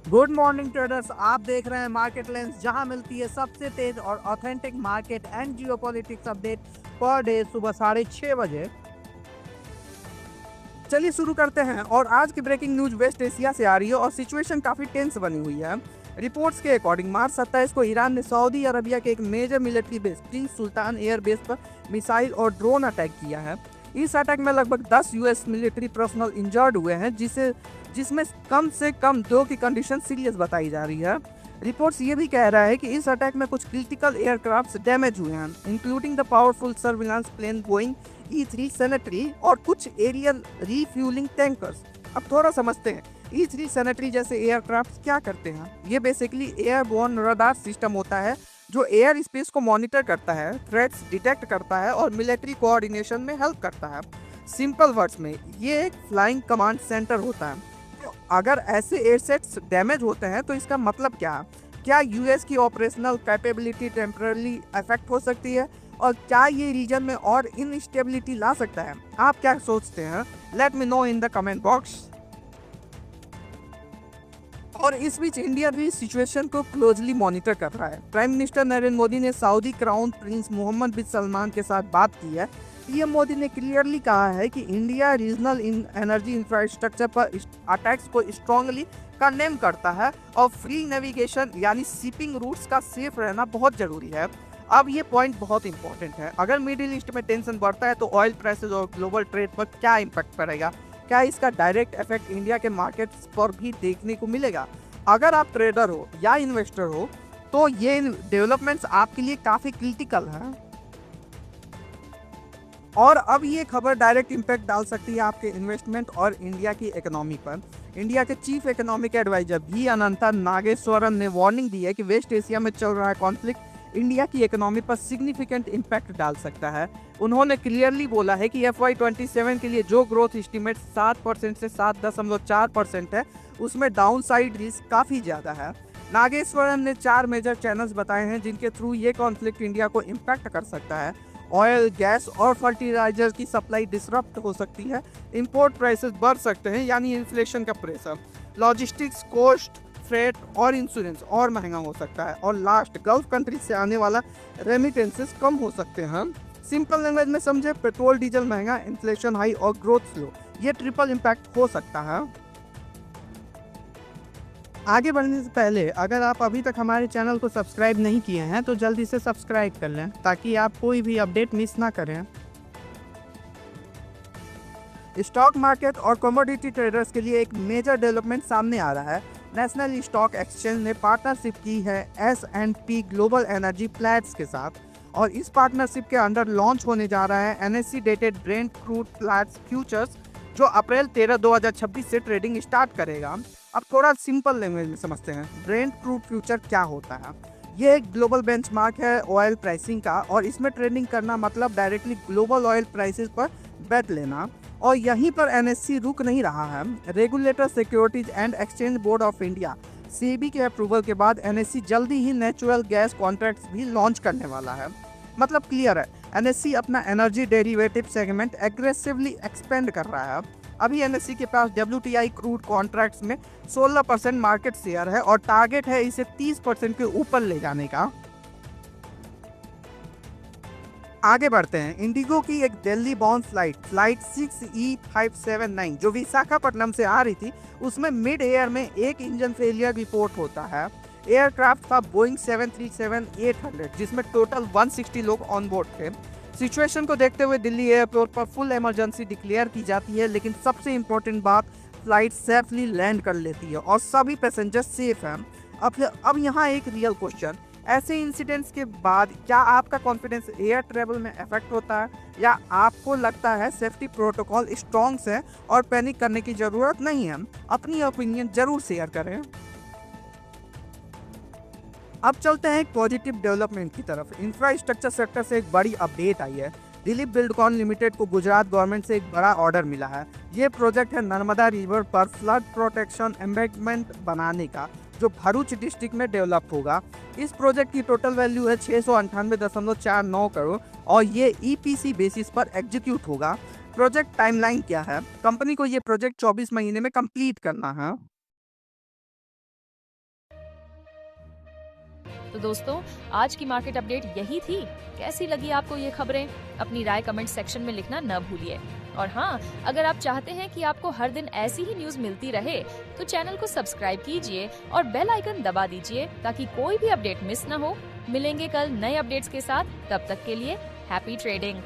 Good morning traders. आप देख रहे हैं मार्केट लेंस, जहां मिलती है सबसे तेज और authentic market and geopolitics update per day सुबह 6:30 बजे। चलिए शुरू करते हैं। और आज की ब्रेकिंग न्यूज वेस्ट एशिया से आ रही है और सिचुएशन काफी टेंस बनी हुई है। रिपोर्ट्स के अकॉर्डिंग मार्च 27 को ईरान ने सऊदी अरबिया के एक मेजर मिलिट्री बेस प्रिंस सुल्तान एयर बेस पर मिसाइल और ड्रोन अटैक किया है। इस अटैक में लगभग 10 यूएस मिलिट्री पर्सनल इंजर्ड हुए हैं, जिसमें कम से कम 2 की कंडीशन सीरियस बताई जा रही है। रिपोर्ट्स ये भी कह रहा है कि इस अटैक में कुछ क्रिटिकल एयरक्राफ्ट डैमेज हुए हैं, including the powerful surveillance plane Boeing E3 sentry और कुछ एरियल रीफ्यूलिंग टैंकर्स। अब थोड़ा समझते हैं E3 सैनिटरी जैसे एयरक्राफ्ट क्या करते हैं। ये बेसिकली एयरबोर्न रडार सिस्टम होता है जो एयर स्पेस को मॉनिटर करता है, थ्रेट्स डिटेक्ट करता है और मिलिट्री कोऑर्डिनेशन में हेल्प करता है। सिंपल वर्ड्स में ये एक फ्लाइंग कमांड सेंटर होता है। तो अगर ऐसे एयरसेट्स डैमेज होते हैं तो इसका मतलब क्या है? क्या यूएस की ऑपरेशनल कैपेबिलिटी टेम्परली अफेक्ट हो सकती है और क्या ये रीजन में और इनस्टेबिलिटी ला सकता है? आप क्या सोचते हैं? Let me know in the comment box. और इस बीच इंडिया भी सिचुएशन को क्लोजली मॉनिटर कर रहा है। प्राइम मिनिस्टर नरेंद्र मोदी ने सऊदी क्राउन प्रिंस मोहम्मद बिन सलमान के साथ बात की है। पीएम मोदी ने क्लियरली कहा है कि इंडिया रीजनल एनर्जी इंफ्रास्ट्रक्चर पर अटैक्स को स्ट्रांगली कंडेम करता है और फ्री नेविगेशन यानी शिपिंग रूट्स का सेफ रहना बहुत जरूरी है। अब ये पॉइंट बहुत इंपॉर्टेंट है। अगर मिडिल ईस्ट में टेंशन बढ़ता है तो ऑयल प्राइसेस और ग्लोबल ट्रेड पर क्या इम्पैक्ट पड़ेगा? क्या इसका डायरेक्ट इफेक्ट इंडिया के मार्केट्स पर भी देखने को मिलेगा? अगर आप ट्रेडर हो या इन्वेस्टर हो तो ये डेवलपमेंट्स आपके लिए काफी क्रिटिकल है। और अब ये खबर डायरेक्ट इम्पैक्ट डाल सकती है आपके इन्वेस्टमेंट और इंडिया की इकोनॉमी पर। इंडिया के चीफ इकोनॉमिक एडवाइजर भी अनंता नागेश्वरन ने वार्निंग दी है कि वेस्ट एशिया में चल रहा कॉन्फ्लिक्ट इंडिया की इकोनॉमी पर सिग्निफिकेंट इम्पैक्ट डाल सकता है। उन्होंने क्लियरली बोला है कि FY27 के लिए जो ग्रोथ एस्टिमेट 7% से 7.4% है, उसमें डाउन साइड रिस्क काफ़ी ज़्यादा है। नागेश्वरन ने 4 मेजर चैनल्स बताए हैं जिनके थ्रू ये कॉन्फ्लिक्ट इंडिया को इम्पैक्ट कर सकता है। ऑयल, गैस और फर्टिलाइजर की सप्लाई डिसरप्ट हो सकती है, इंपोर्ट प्राइसेस बढ़ सकते हैं यानी इन्फ्लेशन का प्रेशर, लॉजिस्टिक्स कॉस्ट, फ्रेट और इंश्योरेंस और महंगा हो सकता है, और लास्ट गल्फ कंट्री से आने वाला रेमिटेंसेस कम हो सकते हैं। सिंपल लैंग्वेज में समझे, पेट्रोल डीजल महंगा, इन्फ्लेशन हाई और ग्रोथ स्लो, ये ट्रिपल इम्पैक्ट हो सकता है। आगे बढ़ने से पहले अगर आप अभी तक हमारे चैनल को सब्सक्राइब नहीं किए हैं तो जल्दी से सब्सक्राइब कर लें ताकि आप कोई भी अपडेट मिस ना करें। स्टॉक मार्केट और कमोडिटी ट्रेडर्स के लिए एक मेजर डेवलपमेंट सामने आ रहा है। नेशनल स्टॉक एक्सचेंज ने पार्टनरशिप की है S&P ग्लोबल एनर्जी प्लेट्स के साथ, और इस पार्टनरशिप के अंडर लॉन्च होने जा रहा है NSE dated Brent crude plates futures, जो अप्रैल 13 2026 से ट्रेडिंग स्टार्ट करेगा। अब थोड़ा सिंपल लैंग्वेज में समझते हैं, ब्रेंट क्रूड फ्यूचर क्या होता है। ये एक ग्लोबल बेंचमार्क है ऑयल प्राइसिंग का, और इसमें ट्रेडिंग करना मतलब डायरेक्टली ग्लोबल ऑयल प्राइसेस पर बेट लेना। और यहीं पर NSE रुक नहीं रहा है। Regulator securities and exchange board of India SEBI के अप्रूवल के बाद NSE जल्दी ही नेचुरल गैस कॉन्ट्रैक्ट्स भी लॉन्च करने वाला है। मतलब क्लियर है, NSE अपना energy derivative segment aggressively expand कर रहा है। अभी NSE के पास WTI क्रूड कॉन्ट्रैक्ट्स में 16% मार्केट शेयर है और टारगेट है इसे 30% के ऊपर ले जाने का। आगे बढ़ते हैं। इंडिगो की एक दिल्ली बाउंड फ्लाइट 6E579 जो विशाखापट्टनम से आ रही थी, उसमें मिड एयर में एक इंजन फेलियर रिपोर्ट होता है। एयरक्राफ्ट था बोइंग 737-800 जिसमें टोटल 160 लोग ऑन बोर्ड थे। सिचुएशन को देखते हुए दिल्ली एयरपोर्ट पर फुल इमरजेंसी डिक्लेयर की जाती है, लेकिन सबसे इंपॉर्टेंट बात, फ्लाइट सेफली लैंड कर लेती है और सभी पैसेंजर सेफ हैं। अब यहाँ एक रियल क्वेश्चन, ऐसे इंसिडेंट्स के बाद क्या आपका कॉन्फिडेंस एयर ट्रेवल में अफेक्ट होता है, या आपको लगता है सेफ्टी प्रोटोकॉल स्ट्रॉन्ग है और पैनिक करने की ज़रूरत नहीं है? अपनी ओपिनियन जरूर शेयर करें। अब चलते हैं एक पॉजिटिव डेवलपमेंट की तरफ। इंफ्रास्ट्रक्चर सेक्टर से एक बड़ी अपडेट आई है। दिलीप बिल्डकॉन लिमिटेड को गुजरात गवर्नमेंट से एक बड़ा ऑर्डर मिला है। ये प्रोजेक्ट है नर्मदा रिवर पर फ्लड प्रोटेक्शन एम्बैंकमेंट बनाने का, जो भरूच डिस्ट्रिक्ट में डेवलप होगा। इस प्रोजेक्ट की टोटल वैल्यू है 698.49 करोड़ और ये EPC बेसिस पर एग्जीक्यूट होगा। प्रोजेक्ट टाइमलाइन क्या है? कंपनी को ये प्रोजेक्ट 24 महीने में कंप्लीट करना है। तो दोस्तों, आज की मार्केट अपडेट यही थी। कैसी लगी आपको ये खबरें? अपनी राय कमेंट सेक्शन में लिखना न भूलिए। और हाँ, अगर आप चाहते हैं कि आपको हर दिन ऐसी ही न्यूज मिलती रहे, तो चैनल को सब्सक्राइब कीजिए और बेल आइकन दबा दीजिए ताकि कोई भी अपडेट मिस न हो। मिलेंगे कल नए अपडेट्स के साथ, तब तक के लिए हैप्पी ट्रेडिंग।